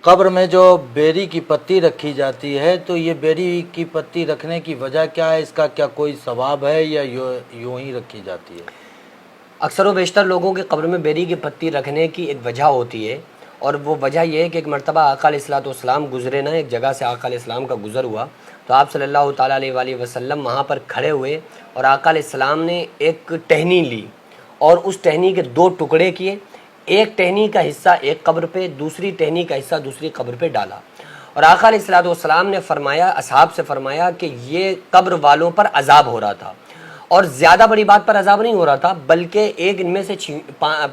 قبر میں جو بیری کی پتی رکھی جاتی ہے تو یہ بیری کی پتی رکھنے کی وجہ کیا ہے؟ اس کا کیا کوئی ثواب ہے یا یوں ہی رکھی جاتی ہے؟ اکثر و بیشتر لوگوں کے قبر میں بیری کی پتی رکھنے کی ایک وجہ ہوتی ہے، اور وہ وجہ یہ ہے کہ ایک مرتبہ آقا علیہ الصلوۃ والسلام گزرے نا، ایک جگہ سے آقا علیہ السلام کا گزر ہوا تو آپ صلی اللہ تعالیٰ علیہ وآلہ وسلم وہاں پر کھڑے ہوئے اور آقا علیہ السلام نے ایک ٹہنی لی اور اس ٹہنی کے دو ٹکڑے کیے، ایک ٹہنی کا حصہ ایک قبر پہ، دوسری ٹہنی کا حصہ دوسری قبر پہ ڈالا، اور آقا علیہ الصلوۃ والسلام نے فرمایا، اصحاب سے فرمایا کہ یہ قبر والوں پر عذاب ہو رہا تھا، اور زیادہ بڑی بات پر عذاب نہیں ہو رہا تھا، بلکہ ایک ان میں سے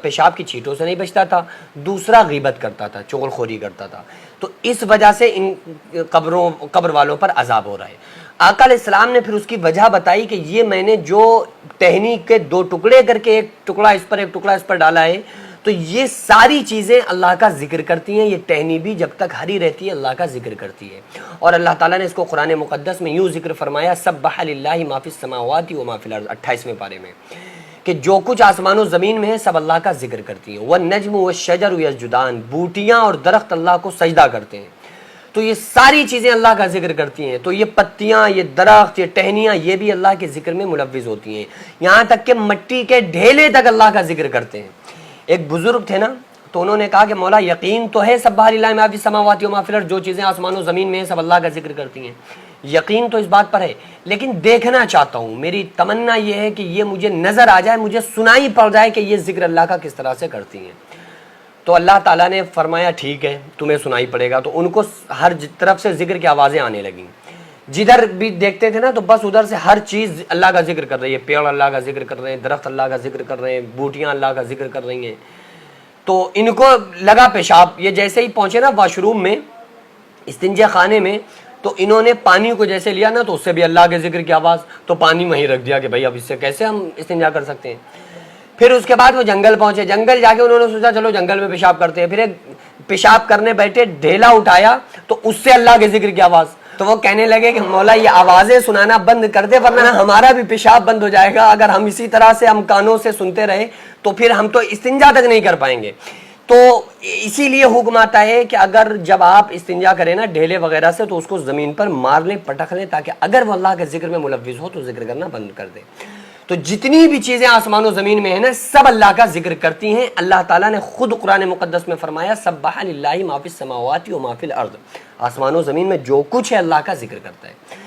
پیشاب کی چھینٹوں سے نہیں بچتا تھا، دوسرا غیبت کرتا تھا، چغل خوری کرتا تھا، تو اس وجہ سے ان قبر والوں پر عذاب ہو رہا ہے۔ آقا علیہ السلام نے پھر اس کی وجہ بتائی کہ یہ میں نے جو ٹہنی کے دو ٹکڑے کر کے ایک ٹکڑا اس پر ایک ٹکڑا اس پر ڈالا ہے، تو یہ ساری چیزیں اللہ کا ذکر کرتی ہیں، یہ ٹہنی بھی جب تک ہری رہتی ہے اللہ کا ذکر کرتی ہے، اور اللہ تعالیٰ نے اس کو قرآن مقدس میں یوں ذکر فرمایا، سبح للہ ما فی السماوات و ما فی الارض، 28ویں پارے میں، کہ جو کچھ آسمان و زمین میں ہے سب اللہ کا ذکر کرتی ہیں، والنجم والشجر یسجدان، بوٹیاں اور درخت اللہ کو سجدہ کرتے ہیں، تو یہ ساری چیزیں اللہ کا ذکر کرتی ہیں، تو یہ پتیاں، یہ درخت، یہ ٹہنیاں، یہ بھی اللہ کے ذکر میں ملوث ہوتی ہیں، یہاں تک کہ مٹی کے ڈھیلے تک اللہ کا ذکر کرتے ہیں۔ ایک بزرگ تھے نا، تو انہوں نے کہا کہ مولا یقین تو ہے سبح للہ ما فی السماوات و ما فی الارض، جو چیزیں آسمان و زمین میں ہیں سب اللہ کا ذکر کرتی ہیں، یقین تو اس بات پر ہے، لیکن دیکھنا چاہتا ہوں، میری تمنا یہ ہے کہ یہ مجھے نظر آ جائے، مجھے سنائی پڑ جائے کہ یہ ذکر اللہ کا کس طرح سے کرتی ہیں۔ تو اللہ تعالیٰ نے فرمایا ٹھیک ہے تمہیں سنائی پڑے گا، تو ان کو ہر طرف سے ذکر کی آوازیں آنے لگیں، جدھر بھی دیکھتے تھے نا تو بس ادھر سے ہر چیز اللہ کا ذکر کر رہی ہے، پیڑ اللہ کا ذکر کر رہے ہیں، درخت اللہ کا ذکر کر رہے ہیں، بوٹیاں اللہ کا ذکر کر رہی ہیں، تو ان کو لگا پیشاب، یہ جیسے ہی پہنچے نا واش روم میں، استنجا خانے میں، تو انہوں نے پانی کو جیسے لیا نا تو اس سے بھی اللہ کے ذکر کی آواز، تو پانی وہیں رکھ دیا کہ بھائی اب اس سے کیسے ہم استنجا کر سکتے ہیں۔ پھر اس کے بعد وہ جنگل پہنچے، جنگل جا کے انہوں نے سوچا چلو جنگل میں پیشاب کرتے ہیں، پھر ایک پیشاب کرنے بیٹھے، ڈھیلا اٹھایا تو اس سے اللہ کے ذکر کی آواز، تو وہ کہنے لگے کہ مولا یہ آوازیں سنانا بند کر دے ورنہ ہمارا بھی پیشاب بند ہو جائے گا، اگر ہم اسی طرح سے ہم کانوں سے سنتے رہے تو پھر ہم تو استنجا تک نہیں کر پائیں گے۔ تو اسی لیے حکم آتا ہے کہ اگر جب آپ استنجا کریں نا ڈھیلے وغیرہ سے تو اس کو زمین پر مار لیں، پٹک لیں، تاکہ اگر وہ اللہ کے ذکر میں ملوث ہو تو ذکر کرنا بند کر دیں۔ تو جتنی بھی چیزیں آسمان و زمین میں ہیں نا سب اللہ کا ذکر کرتی ہیں، اللہ تعالیٰ نے خود قرآن مقدس میں فرمایا سبح للہ ما فی السماوات و ما فی الارض، آسمان و زمین میں جو کچھ ہے اللہ کا ذکر کرتا ہے۔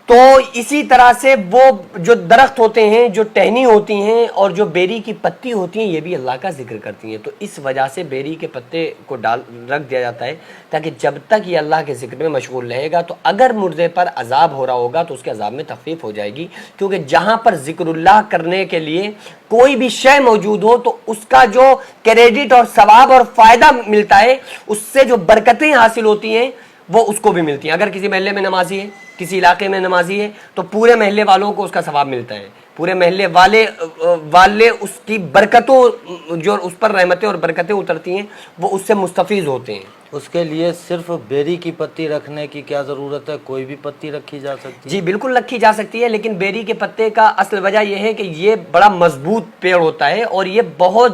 تو اسی طرح سے وہ جو درخت ہوتے ہیں، جو ٹہنی ہوتی ہیں اور جو بیری کی پتی ہوتی ہیں، یہ بھی اللہ کا ذکر کرتی ہیں، تو اس وجہ سے بیری کے پتے کو رکھ دیا جاتا ہے تاکہ جب تک یہ اللہ کے ذکر میں مشغول رہے گا تو اگر مردے پر عذاب ہو رہا ہوگا تو اس کے عذاب میں تخفیف ہو جائے گی، کیونکہ جہاں پر ذکر اللہ کرنے کے لیے کوئی بھی شے موجود ہو تو اس کا جو کریڈٹ اور ثواب اور فائدہ ملتا ہے، اس سے جو برکتیں حاصل ہوتی ہیں وہ اس کو بھی ملتی ہیں۔ اگر کسی محلے میں نمازی ہے، کسی علاقے میں نمازی ہے، تو پورے محلے والوں کو اس کا ثواب ملتا ہے، پورے محلے والے اس کی برکتوں، جو اس پر رحمتیں اور برکتیں اترتی ہیں وہ اس سے مستفیض ہوتے ہیں۔ اس کے لیے صرف بیری کی پتی رکھنے کی کیا ضرورت ہے؟ کوئی بھی پتی رکھی جا سکتی ہے؟ جی بالکل رکھی جا سکتی ہے، لیکن بیری کے پتے کا اصل وجہ یہ ہے کہ یہ بڑا مضبوط پیڑ ہوتا ہے اور یہ بہت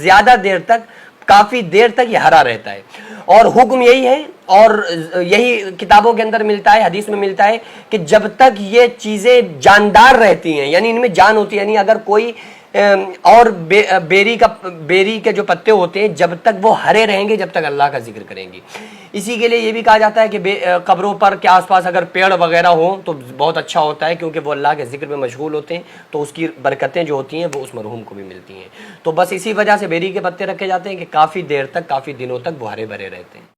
زیادہ دیر تک، کافی دیر تک یہ ہرا رہتا ہے، اور حکم یہی ہے اور یہی کتابوں کے اندر ملتا ہے، حدیث میں ملتا ہے کہ جب تک یہ چیزیں جاندار رہتی ہیں، یعنی ان میں جان ہوتی ہے، یعنی اگر کوئی اور بیری کے جو پتے ہوتے ہیں جب تک وہ ہرے رہیں گے جب تک اللہ کا ذکر کریں گی۔ اسی کے لیے یہ بھی کہا جاتا ہے کہ قبروں پر کے آس پاس اگر پیڑ وغیرہ ہوں تو بہت اچھا ہوتا ہے، کیونکہ وہ اللہ کے ذکر میں مشغول ہوتے ہیں تو اس کی برکتیں جو ہوتی ہیں وہ اس مرحوم کو بھی ملتی ہیں۔ تو بس اسی وجہ سے بیری کے پتے رکھے جاتے ہیں کہ کافی دیر تک، کافی دنوں تک وہ ہرے بھرے رہتے ہیں۔